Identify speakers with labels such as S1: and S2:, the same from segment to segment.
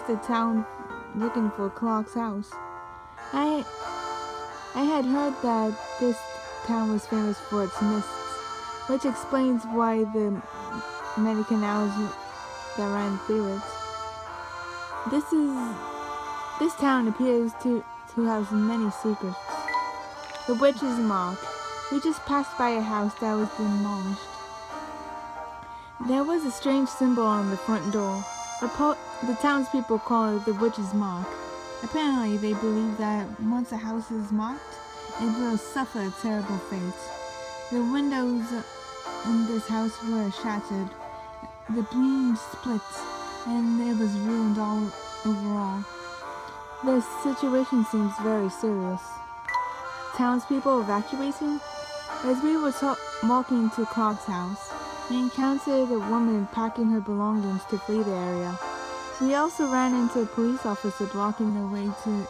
S1: the town looking for Clark's house. I had heard that this town was famous for its mists, which explains why the many canals that ran through it. This town appears to have many secrets. The witch's mark. We just passed by a house that was demolished. There was a strange symbol on the front door. The townspeople call it the witch's mark. Apparently, they believe that once a house is marked, it will suffer a terrible fate. The windows in this house were shattered. The beams split, and it was ruined all overall. The situation seems very serious. Townspeople evacuating? As we were walking to Clark's house, we encountered a woman packing her belongings to flee the area. We also ran into a police officer blocking the way to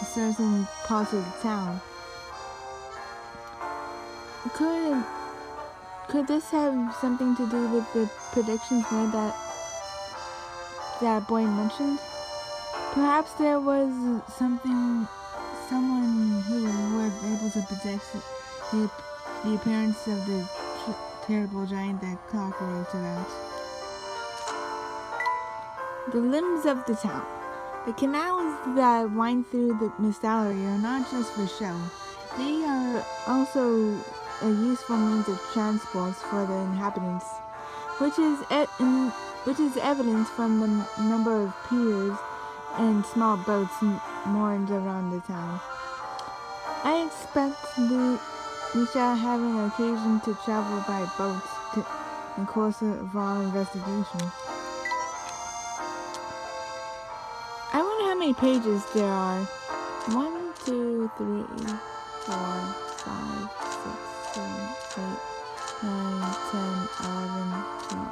S1: certain parts of the town. Could this have something to do with the predictions made that boy mentioned? Perhaps there was someone who was able to predict the appearance of the terrible giant that Clark wrote about. The limbs of the town. The canals that wind through the Mistillery are not just for show. They are also a useful means of transport for the inhabitants, which is evident from the number of piers and small boats moored around the town. I expect we shall have an occasion to travel by boat in the course of our investigation. I wonder how many pages there are. 1, 2, 3, 4, 5, 6, 7, 8, 9, 10, 11, 12.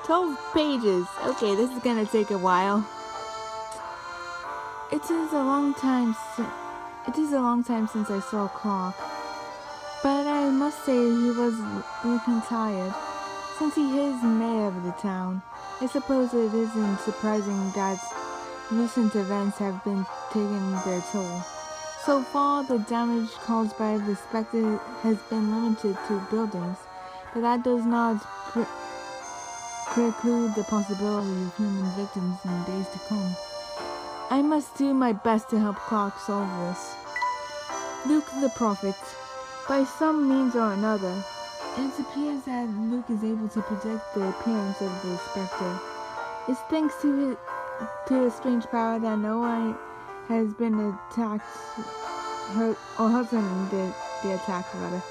S1: 12 pages. Okay, this is gonna take a while. It is a long time since I saw Clark, but I must say he was looking tired. Since he is mayor of the town, I suppose it isn't surprising that recent events have been taking their toll. So far, the damage caused by the specter has been limited to buildings, but that does not preclude the possibility of human victims in days to come. I must do my best to help Clark solve this. Luke the Prophet. By some means or another, it appears that Luke is able to predict the appearance of the specter. It's thanks to a strange power that no one has been attacked, hurt in the attack rather.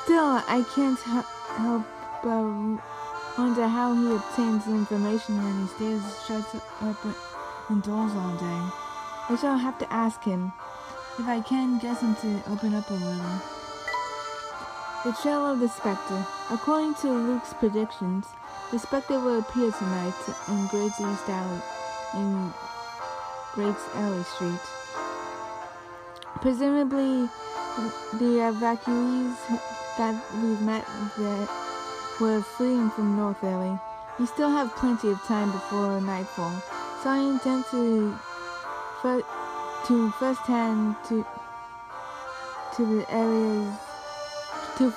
S1: Still, I can't help but wonder how he obtains the information when he stays shut up indoors all day. I shall have to ask him. If I can get him to open up a little. The Trail of the Spectre. According to Luke's predictions, the specter will appear tonight in Great Alley Street. Presumably, the evacuees that we've met there were fleeing from North Alley. We still have plenty of time before nightfall, so I intend to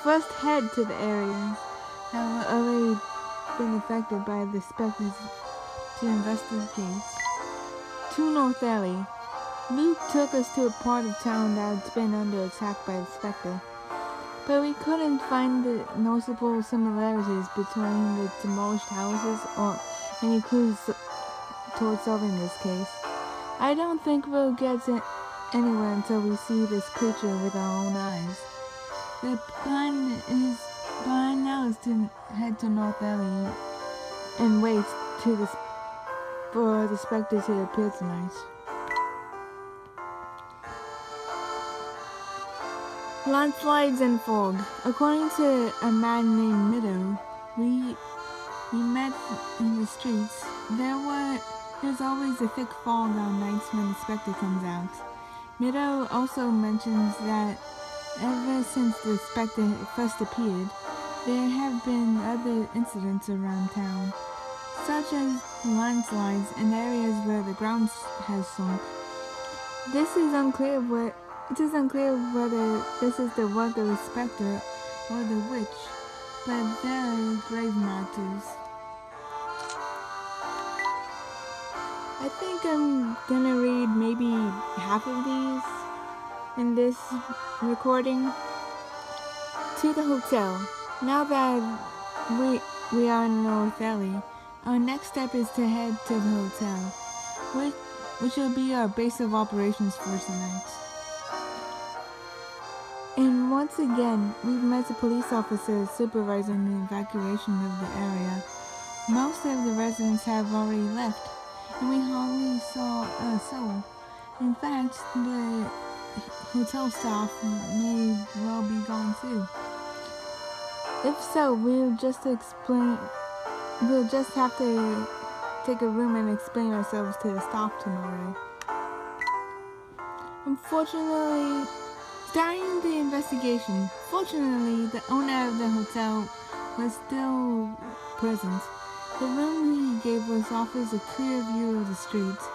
S1: first head to the areas that were already been affected by the specters to investigate. To North Alley. Luke took us to a part of town that's been under attack by the specter, but we couldn't find the noticeable similarities between the demolished houses or any clues towards solving this case. I don't think we'll get anywhere until we see this creature with our own eyes. The plan now is to head to North Alley and wait for the specter to appear tonight. Landslides and fog. According to a man named Mido, we met in the streets. There's always a thick fog on nights when the specter comes out. Mido also mentions that ever since the specter first appeared, there have been other incidents around town, such as landslides in areas where the ground has sunk. It is unclear whether this is the work of the specter or the witch, but there are grave matters. I think I'm gonna read maybe half of these in this recording. To the hotel. Now that we are in North Alley, our next step is to head to the hotel, which will be our base of operations for tonight. And once again, we've met the police officers supervising the evacuation of the area. Most of the residents have already left, and we hardly saw a soul. In fact, the hotel staff may well be gone too. If so, we'll just have to take a room and explain ourselves to the staff tomorrow. Unfortunately, during the investigation, fortunately, the owner of the hotel was still present. The room he gave us offers a clear view of the streets,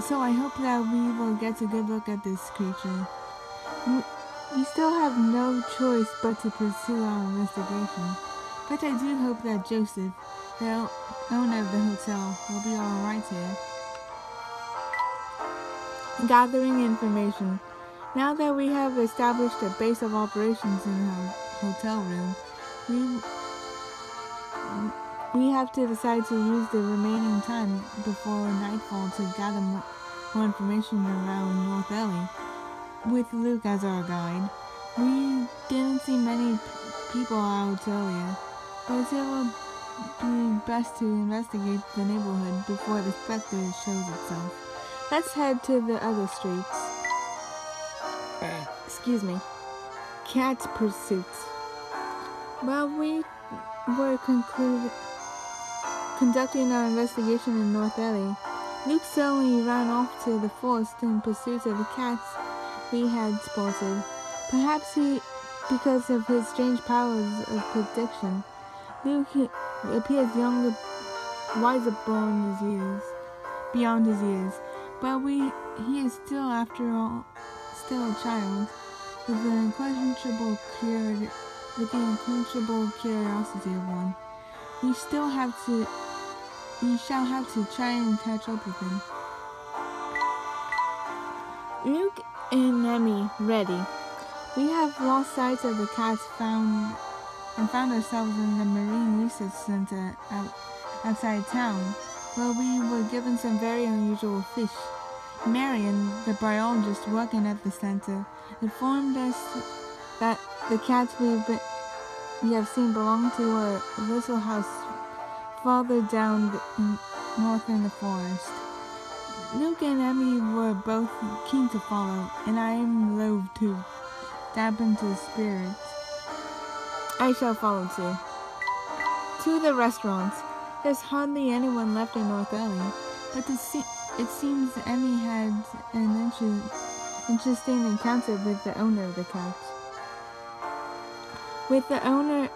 S1: so I hope that we will get a good look at this creature. We still have no choice but to pursue our investigation, but I do hope that Joseph, the owner of the hotel, will be alright here. Gathering information. Now that we have established a base of operations in our hotel room, we have to decide to use the remaining time before nightfall to gather more information around North Alley, with Luke as our guide. We didn't see many people out earlier, but it will be best to investigate the neighborhood before the specter shows itself. Let's head to the other streets. Excuse me. Cat pursuits. While we were conducting our investigation in North Alley, Luke suddenly ran off to the forest in pursuit of the cats we had spotted. Perhaps because of his strange powers of prediction, Luke appears younger, wiser beyond his years, but he is still, after all, still a child, with the unquenchable curiosity of one. We shall have to try and catch up with him. Luke and Emmy ready. We have lost sight of the cats and found ourselves in the Marine Research Center outside town, where we were given some very unusual fish. Marion, the biologist working at the center, informed us that the cats we have seen belong to a little house farther down north in the forest. Luke and Emmy were both keen to follow, and I am loath to dampen the spirit. I shall follow too. To the restaurants. There's hardly anyone left in North Alley, but it seems Emmy had an interesting encounter with the owner of the cat. With the owner,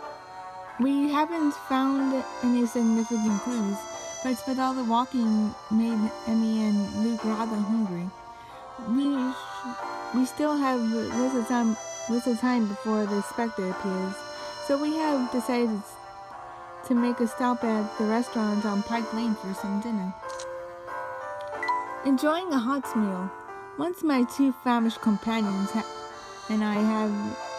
S1: we haven't found any significant clues, but with all the walking made Emmy and Luke rather hungry. We still have little time before the specter appears, so we have decided to make a stop at the restaurant on Pike Lane for some dinner. Enjoying a hot meal. Once my two famished companions and I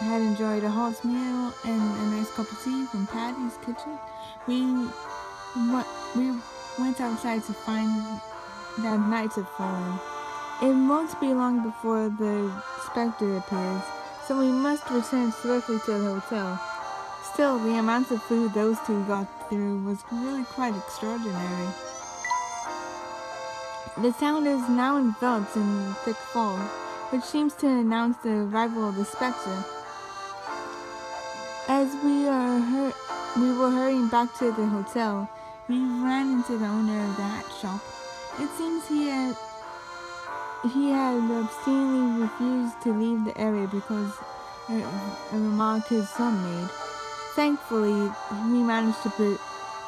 S1: had enjoyed a hot meal and a nice cup of tea from Patty's kitchen, we went outside to find that night had fallen. It won't be long before the specter appears, so we must return swiftly to the hotel. Still, the amount of food those two got through was really quite extraordinary. The town is now enveloped in thick fog, which seems to announce the arrival of the specter. As we were hurrying back to the hotel, we ran into the owner of the hat shop. It seems he had obstinately refused to leave the area because of a remark his son made. Thankfully, we managed to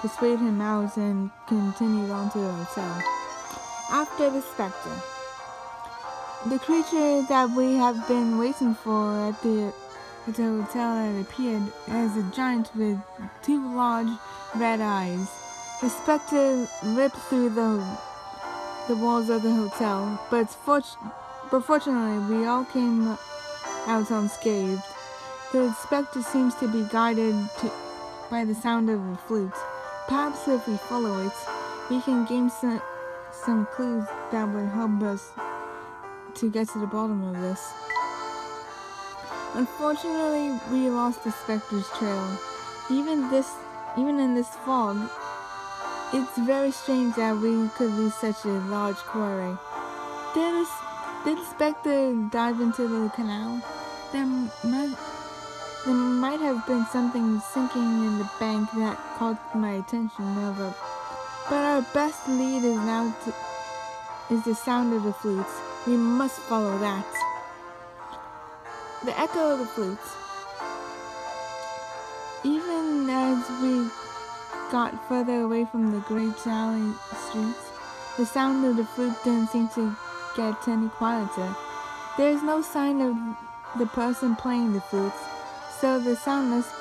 S1: persuade him out and continued on to the hotel. After the specter. The creature that we have been waiting for at the hotel had appeared as a giant with 2 large red eyes. The specter ripped through the walls of the hotel, but fortunately we all came out unscathed. The specter seems to be guided by the sound of a flute. Perhaps if we follow it, we can gain some clues that would help us to get to the bottom of this. Unfortunately, we lost the specter's trail. Even in this fog, it's very strange that we could lose such a large quarry. Did the specter dive into the canal? There might have been something sinking in the bank that caught my attention over. But our best lead is the sound of the flutes. We must follow that. The echo of the flutes. Even as we got further away from the great alley streets, the sound of the flute didn't seem to get any quieter. There is no sign of the person playing the flutes, so the sound must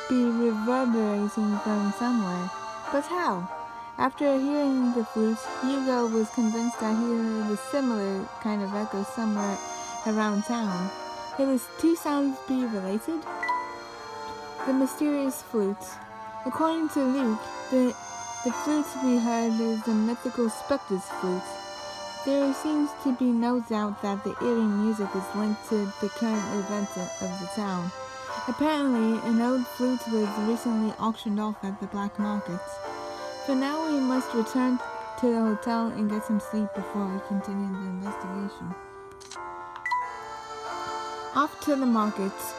S1: be reverberating from somewhere. But how? After hearing the flutes, Hugo was convinced that he heard a similar kind of echo somewhere around town. Could these 2 sounds be related? The mysterious flutes. According to Luke, the flutes we heard is the mythical specter's flute. There seems to be no doubt that the eerie music is linked to the current events of the town. Apparently, an old flute was recently auctioned off at the black market. For now, we must return to the hotel and get some sleep before we continue the investigation. Off to the markets.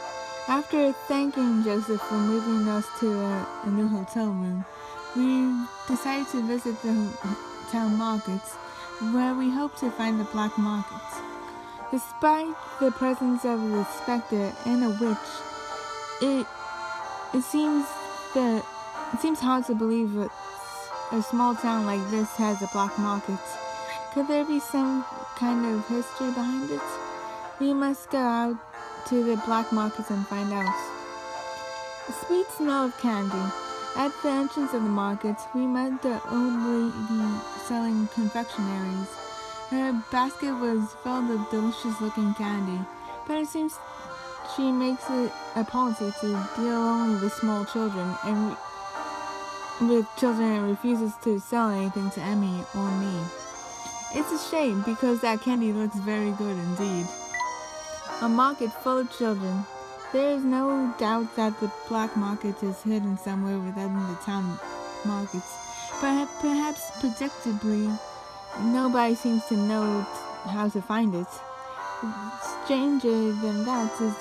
S1: After thanking Joseph for moving us to a new hotel room, we decided to visit the town markets, where we hope to find the black markets. Despite the presence of the specter and a witch, it seems hard to believe that a small town like this has a black market. Could there be some kind of history behind it? We must go out to the black market and find out. A sweet smell of candy. At the entrance of the market, we met the old lady selling confectionaries. Her basket was filled with delicious-looking candy, but it seems she makes it a policy to deal only with small children and refuses to sell anything to Emmy or me. It's a shame because that candy looks very good indeed. A market full of children. There is no doubt that the black market is hidden somewhere within the town markets, but perhaps predictably, nobody seems to know how to find it. Stranger than that is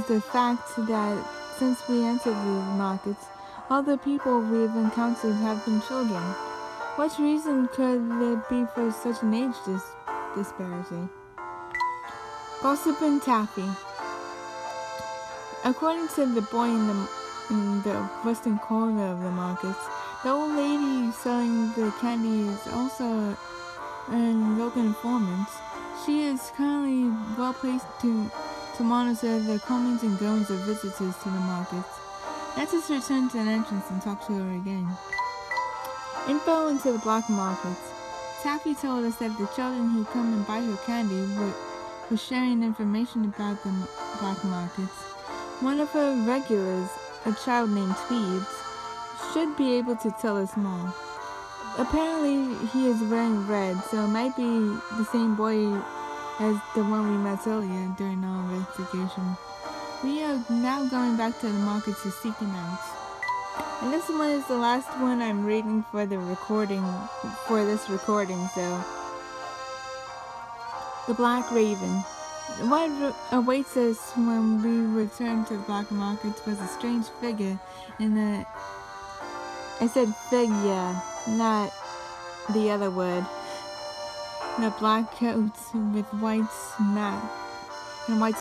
S1: the fact that since we entered the markets, all the people we've encountered have been children. What reason could there be for such an age disparity? Gossiping Taffy. According to the boy in the western corner of the market, the old lady selling the candy is also an local informant. She is currently well placed to monitor the comings and goings of visitors to the market. Let us return to the entrance and talk to her again. Info into the black market. Taffy told us that the children who come and buy her candy were sharing information about the black markets. One of her regulars, a child named Tweeds, should be able to tell us more. Apparently, he is wearing red, so it might be the same boy as the one we met earlier during our investigation. We are now going back to the market to seek him out. And this one is the last one I'm reading for this recording, so. The Black Raven. What awaits us when we return to the black markets was a strange figure I said figure, not the other word. In a black coat with white mat and white